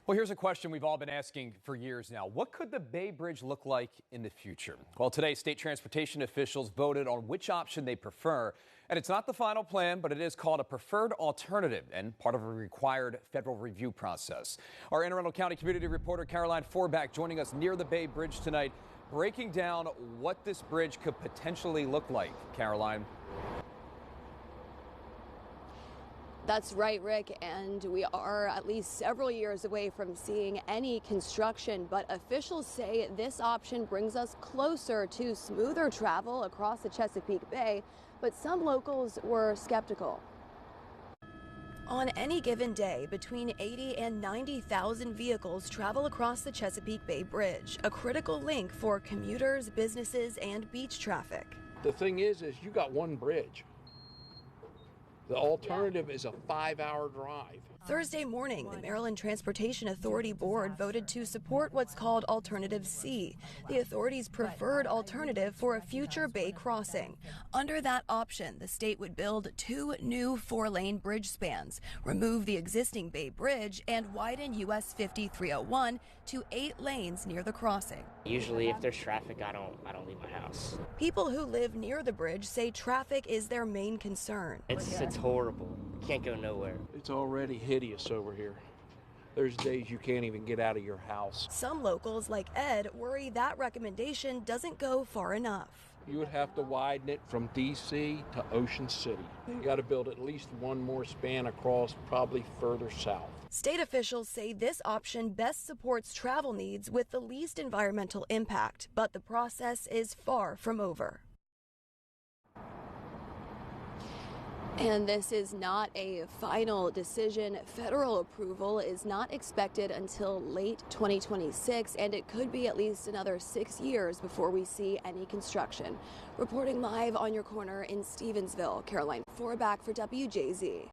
Well, here's a question we've all been asking for years now. What could the Bay Bridge look like in the future? Well, today, state transportation officials voted on which option they prefer. And it's not the final plan, but it is called a preferred alternative and part of a required federal review process. Our Anne Arundel County community reporter Caroline Forback joining us near the Bay Bridge tonight, breaking down what this bridge could potentially look like. Caroline. That's right, Rick, and we are at least several years away from seeing any construction, but officials say this option brings us closer to smoother travel across the Chesapeake Bay, but some locals were skeptical. On any given day, between 80 and 90,000 vehicles travel across the Chesapeake Bay Bridge, a critical link for commuters, businesses, and beach traffic. The thing is you got one bridge. The alternative is a 5-hour drive. Thursday morning, the Maryland Transportation Authority Board voted to support what's called Alternative C, the authority's preferred alternative for a future bay crossing. Under that option, the state would build 2 new 4-lane bridge spans, remove the existing Bay Bridge, and widen US 5301 to 8 lanes near the crossing. Usually, if there's traffic, I don't leave my house. People who live near the bridge say traffic is their main concern. It's horrible. Can't go nowhere. It's already hideous over here. There's days you can't even get out of your house. Some locals, like Ed, worry that recommendation doesn't go far enough. You would have to widen it from D.C. to Ocean City. You got to build at least one more span across, probably further south. State officials say this option best supports travel needs with the least environmental impact, but the process is far from over. And this is not a final decision. Federal approval is not expected until late 2026, and it could be at least another 6 years before we see any construction. Reporting live on your corner in Stevensville, Caroline Forback for WJZ.